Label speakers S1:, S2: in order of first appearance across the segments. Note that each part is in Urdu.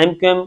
S1: MQM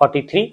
S1: 43,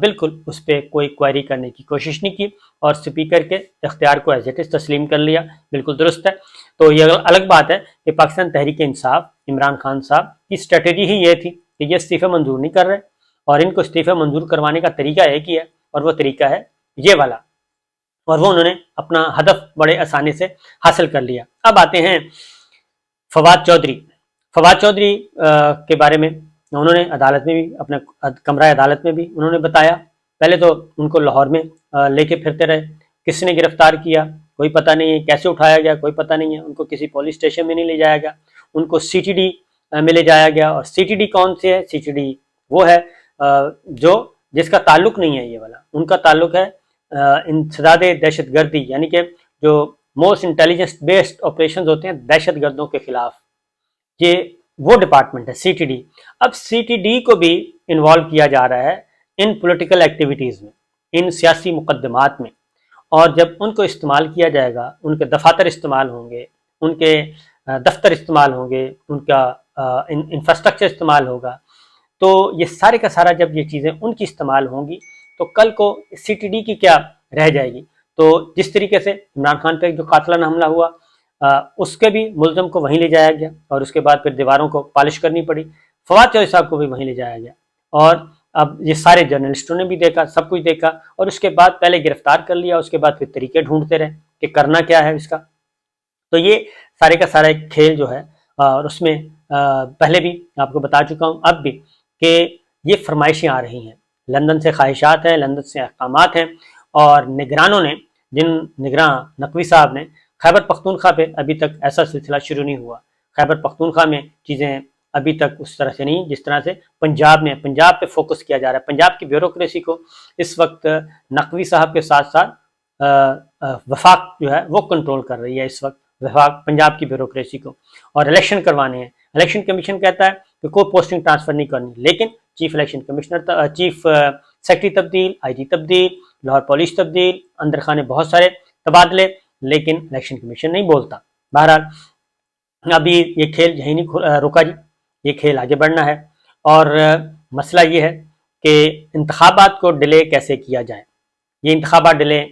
S1: بالکل اس پہ کوئی کوئری کرنے کی کوشش نہیں کی اور اسپیکر کے اختیار کو ایز اٹ از تسلیم کر لیا. بالکل درست ہے. تو یہ الگ بات ہے کہ پاکستان تحریک انصاف عمران خان صاحب کی اسٹریٹجی ہی یہ تھی کہ یہ استعفے منظور نہیں کر رہے اور ان کو استعفے منظور کروانے کا طریقہ ایک ہی ہے اور وہ طریقہ ہے یہ والا, اور وہ انہوں نے اپنا ہدف بڑے آسانی سے حاصل کر لیا. اب آتے ہیں فواد چودھری. فواد چودھری کے بارے میں انہوں نے عدالت میں بھی, اپنے کمرہ عدالت میں بھی انہوں نے بتایا. پہلے تو ان کو لاہور میں لے کے پھرتے رہے, کس نے گرفتار کیا کوئی پتہ نہیں ہے, کیسے اٹھایا گیا کوئی پتہ نہیں ہے, ان کو کسی پولیس اسٹیشن میں نہیں لے جایا گیا, ان کو سی ٹی ڈی میں لے جایا گیا. اور سی ٹی ڈی کون سی ہے؟ سی ٹی ڈی وہ ہے جو جس کا تعلق نہیں ہے یہ والا, ان کا تعلق ہے انسداد دہشت گردی, یعنی کہ جو موسٹ انٹیلیجنس بیسڈ آپریشنز ہوتے ہیں دہشت گردوں کے خلاف, یہ وہ ڈپارٹمنٹ ہے سی ٹی ڈی. اب سی ٹی ڈی کو بھی انوالو کیا جا رہا ہے ان پولیٹیکل ایکٹیویٹیز میں, ان سیاسی مقدمات میں, اور جب ان کو استعمال کیا جائے گا, ان کے دفاتر استعمال ہوں گے, ان کے دفتر استعمال ہوں گے, ان کا انفراسٹرکچر استعمال ہوگا, تو یہ سارے کا سارا جب یہ چیزیں ان کی استعمال ہوں گی تو کل کو سی ٹی ڈی کی کیا رہ جائے گی. تو جس طریقے سے عمران خان پہ جو قاتلانہ حملہ ہوا اس کے بھی ملزم کو وہیں لے جایا گیا اور اس کے بعد پھر دیواروں کو پالش کرنی پڑی. فواد چودھری صاحب کو بھی وہیں لے جایا گیا اور اب یہ سارے جرنلسٹوں نے بھی دیکھا, سب کچھ دیکھا, اور اس کے بعد پہلے گرفتار کر لیا, اس کے بعد پھر طریقے ڈھونڈتے رہے کہ کرنا کیا ہے اس کا. تو یہ سارے کا سارا ایک کھیل جو ہے, اور اس میں پہلے بھی آپ کو بتا چکا ہوں اب بھی کہ یہ فرمائشیں آ رہی ہیں, لندن سے خواہشات ہیں, لندن سے احکامات ہیں, اور نگرانوں نے, جن نگراں نقوی صاحب نے, خیبر پختونخوا پہ ابھی تک ایسا سلسلہ شروع نہیں ہوا. خیبر پختونخوا میں چیزیں ابھی تک اس طرح سے نہیں جس طرح سے پنجاب میں, پنجاب پہ فوکس کیا جا رہا ہے. پنجاب کی بیوروکریسی کو اس وقت نقوی صاحب کے ساتھ ساتھ وفاق جو ہے وہ کنٹرول کر رہی ہے اس وقت, وفاق پنجاب کی بیوروکریسی کو, اور الیکشن کروانے ہیں. الیکشن کمیشن کہتا ہے کہ کوئی پوسٹنگ ٹرانسفر نہیں کرنی, لیکن chief election commissioner, chief secretary تبدیل, آئی جی تبدیل, لاہور پولیس تبدیل, اندر خانے بہت سارے تبادلے, لیکن الیکشن کمیشن نہیں بولتا. بہرحال ابھی یہ کھیل یہیں نہیں رکا جی, یہ کھیل آگے بڑھنا ہے. اور مسئلہ یہ ہے کہ انتخابات کو ڈیلے کیسے کیا جائے. یہ انتخابات ڈیلے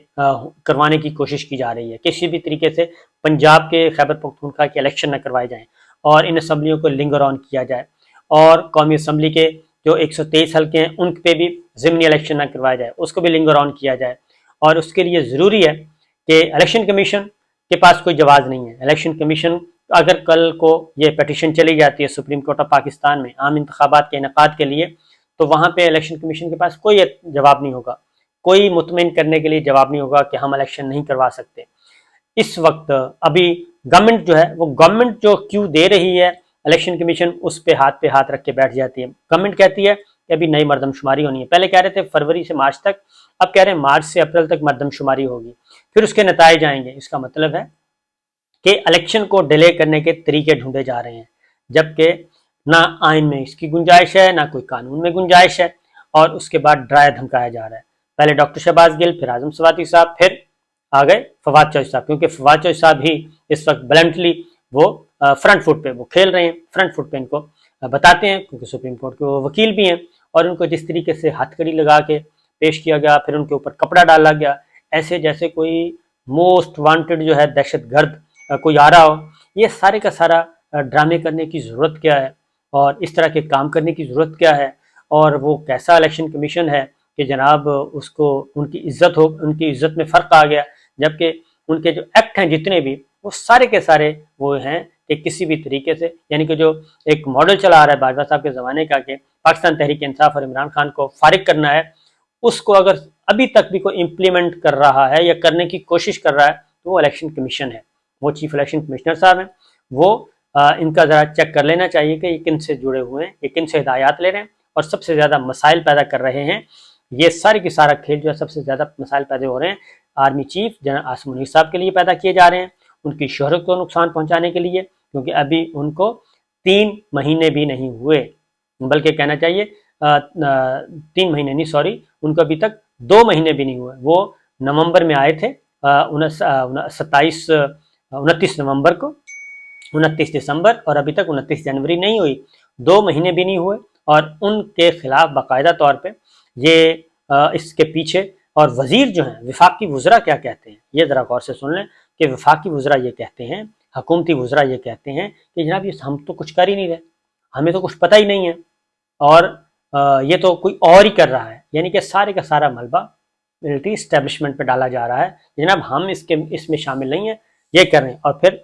S1: کروانے کی کوشش کی جا رہی ہے, کسی بھی طریقے سے پنجاب کے خیبر پختونخوا کے الیکشن نہ کروائے جائیں اور ان اسمبلیوں کو لنگر آن کیا جائے, اور قومی اسمبلی کے جو 123 حلقے ہیں ان پہ بھی ضمنی الیکشن نہ کروایا جائے, اس کو بھی لنگر آن کیا جائے. اور اس کے لیے ضروری ہے کہ الیکشن کمیشن کے پاس کوئی جواز نہیں ہے. الیکشن کمیشن اگر کل کو یہ پیٹیشن چلی جاتی ہے سپریم کورٹ آف پاکستان میں عام انتخابات کے انعقاد کے لیے, تو وہاں پہ الیکشن کمیشن کے پاس کوئی جواب نہیں ہوگا, کوئی مطمئن کرنے کے لیے جواب نہیں ہوگا کہ ہم الیکشن نہیں کروا سکتے. اس وقت ابھی گورنمنٹ جو ہے وہ گورنمنٹ جو کیوں دے رہی ہے, الیکشن کمیشن اس پہ ہاتھ رکھ کے بیٹھ جاتی ہے. گورنمنٹ کہتی ہے کہ ابھی نئی مردم شماری ہونی ہے, پہلے کہہ رہے تھے فروری سے مارچ تک, اب کہہ رہے ہیں مارچ سے اپریل تک مردم شماری ہوگی, پھر اس کے نتائج آئیں گے. اس کا مطلب ہے کہ الیکشن کو ڈیلے کرنے کے طریقے ڈھونڈے جا رہے ہیں, جبکہ نہ آئین میں اس کی گنجائش ہے, نہ کوئی قانون میں گنجائش ہے, اور اس کے بعد ڈرایا دھمکایا جا رہا ہے. پہلے ڈاکٹر شہباز گل, پھر اعظم سواتی صاحب, پھر آ گئے فواد چودھری صاحب, کیونکہ فواد چودھری صاحب ہی اس وقت بلنٹلی وہ فرنٹ فٹ پہ وہ کھیل رہے ہیں, فرنٹ فٹ پہ ان کو بتاتے ہیں, کیونکہ سپریم کورٹ کے وہ وکیل بھی ہیں, اور ان کو جس طریقے سے ہتھ کڑی لگا کے پیش کیا گیا, پھر ان کے اوپر کپڑا ڈالا گیا, ایسے جیسے کوئی موسٹ وانٹڈ جو ہے دہشت گرد کوئی آ رہا ہو. یہ سارے کا سارا ڈرامے کرنے کی ضرورت کیا ہے, اور اس طرح کے کام کرنے کی ضرورت کیا ہے, اور وہ کیسا الیکشن کمیشن ہے کہ جناب اس کو ان کی عزت ہو, ان کی عزت میں فرق آ گیا, جبکہ ان کے جو ایکٹ ہیں جتنے بھی وہ سارے کے سارے وہ ہیں کہ کسی بھی طریقے سے, یعنی کہ جو ایک ماڈل چلا آ رہا ہے باجوہ صاحب کے زمانے کا کہ پاکستان تحریک انصاف اور عمران خان کو فارغ کرنا ہے, اس کو اگر ابھی تک بھی کوئی امپلیمنٹ کر رہا ہے یا کرنے کی کوشش کر رہا ہے تو وہ الیکشن کمیشن ہے, وہ چیف الیکشن کمشنر صاحب ہیں. وہ ان کا ذرا چیک کر لینا چاہیے کہ یہ کن سے جڑے ہوئے ہیں, یہ کن سے ہدایات لے رہے ہیں, اور سب سے زیادہ مسائل پیدا کر رہے ہیں. یہ سارے کی سارا کھیل جو ہے سب سے زیادہ مسائل پیدا ہو رہے ہیں army chief general Asim Munir صاحب کے لیے پیدا کیے جا رہے ہیں, ان کی شہرت کو نقصان پہنچانے کے لیے, کیونکہ ابھی ان کو 3 مہینے بھی نہیں ہوئے, بلکہ کہنا چاہیے 3 مہینے نہیں, سوری, ان کو ابھی تک 2 مہینے بھی نہیں ہوئے. وہ نومبر میں آئے تھے 29 نومبر کو, 29 دسمبر, اور ابھی تک 29 جنوری نہیں ہوئی, 2 مہینے بھی نہیں ہوئے. اور ان کے خلاف باقاعدہ طور پہ یہ اس کے پیچھے، اور وزیر جو ہیں وفاقی وزراء کیا کہتے ہیں یہ ذرا غور سے سن لیں کہ وفاقی وزراء یہ کہتے ہیں، حکومتی وزراء یہ کہتے ہیں کہ جناب یہ ہم تو کچھ کر ہی نہیں رہے، ہمیں تو کچھ پتہ ہی نہیں ہے، اور یہ تو کوئی اور ہی کر رہا ہے، یعنی کہ سارے کا سارا ملبہ ملٹری اسٹیبلشمنٹ پہ ڈالا جا رہا ہے، جناب ہم اس میں شامل نہیں ہیں، یہ کر رہے ہیں۔ اور پھر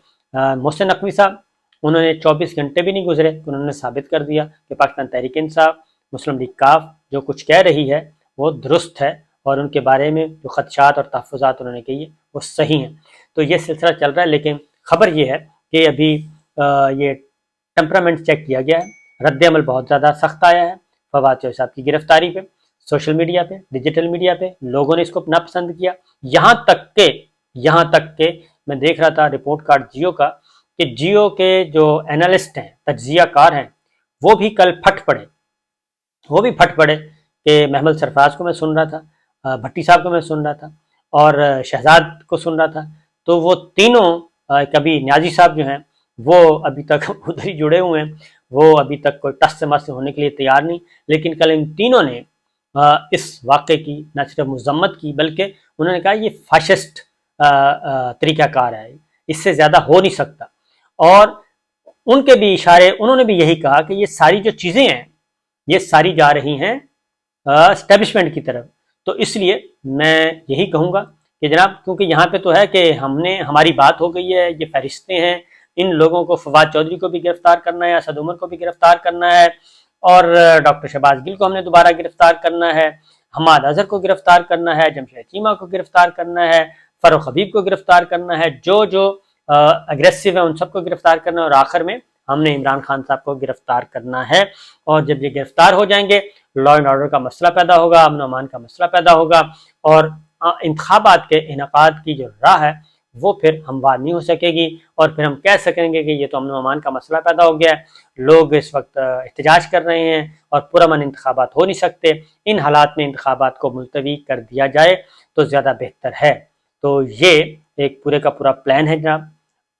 S1: محسن نقوی صاحب، انہوں نے 24 گھنٹے بھی نہیں گزرے کہ انہوں نے ثابت کر دیا کہ پاکستان تحریک انصاف، مسلم لیگ کاف جو کچھ کہہ رہی ہے وہ درست ہے، اور ان کے بارے میں جو خدشات اور تحفظات انہوں نے کہی ہے وہ صحیح ہیں۔ تو یہ سلسلہ چل رہا ہے، لیکن خبر یہ ہے کہ ابھی یہ ٹیمپرامنٹ چیک کیا گیا ہے، رد عمل بہت زیادہ سخت آیا ہے فواد چوہدری صاحب کی گرفتاری پہ، سوشل میڈیا پہ، ڈیجیٹل میڈیا پہ لوگوں نے اس کو ناپسند کیا، یہاں تک کہ میں دیکھ رہا تھا رپورٹ کارڈ جیو کا، کہ جیو کے جو اینالسٹ ہیں، تجزیہ کار ہیں، وہ بھی کل پھٹ پڑے کہ محمد سرفراز کو میں سن رہا تھا، بھٹی صاحب کو میں سن رہا تھا، اور شہزاد کو سن رہا تھا، تو وہ تینوں، کبھی نیازی صاحب جو ہیں وہ ابھی تک ادھر ہی جڑے ہوئے ہیں، وہ ابھی تک کوئی ٹس سے مس ہونے کے لیے تیار نہیں، لیکن کل ان تینوں نے اس واقعے کی نہ صرف مذمت کی بلکہ انہوں نے کہا یہ فاشسٹ طریقہ کار ہے، اس سے زیادہ ہو نہیں سکتا، اور ان کے بھی اشارے، انہوں نے بھی یہی کہا کہ یہ ساری جو چیزیں ہیں یہ ساری جا رہی ہیں اسٹیبلشمنٹ کی طرف۔ تو اس لیے میں یہی کہوں گا کہ جناب، کیونکہ یہاں پہ تو ہے کہ ہماری بات ہو گئی ہے، یہ فہرستیں ہیں، ان لوگوں کو، فواد چوہدری کو بھی گرفتار کرنا ہے، اسد عمر کو بھی گرفتار کرنا ہے، اور ڈاکٹر شہباز گل کو ہم نے دوبارہ گرفتار کرنا ہے، حماد اظہر کو گرفتار کرنا ہے، جمشید چیمہ کو گرفتار کرنا ہے، فاروق حبیب کو گرفتار کرنا ہے، جو اگریسو ہیں ان سب کو گرفتار کرنا ہے، اور آخر میں ہم نے عمران خان صاحب کو گرفتار کرنا ہے، اور جب یہ گرفتار ہو جائیں گے لا اینڈ آرڈر کا مسئلہ پیدا ہوگا، امن و امان کا مسئلہ پیدا ہوگا، اور انتخابات کے انعقاد کی جو راہ ہے وہ پھر ہموار نہیں ہو سکے گی، اور پھر ہم کہہ سکیں گے کہ یہ تو امن و امان کا مسئلہ پیدا ہو گیا ہے، لوگ اس وقت احتجاج کر رہے ہیں اور پرامن انتخابات ہو نہیں سکتے، ان حالات میں انتخابات کو ملتوی کر دیا جائے تو زیادہ بہتر ہے۔ تو یہ ایک پورے کا پورا پلان ہے جناب،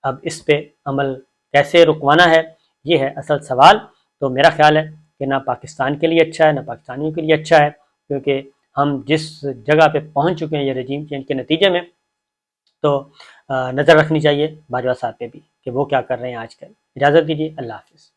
S1: اب اس پہ عمل کیسے رکوانا ہے یہ ہے اصل سوال۔ تو میرا خیال ہے کہ نہ پاکستان کے لیے اچھا ہے نہ پاکستانیوں کے لیے اچھا ہے، کیونکہ ہم جس جگہ پہ پہنچ چکے ہیں یہ رجیم چینج کے نتیجے میں، تو نظر رکھنی چاہیے باجوہ صاحب پہ بھی کہ وہ کیا کر رہے ہیں آج کل۔ اجازت دیجیے، اللہ حافظ۔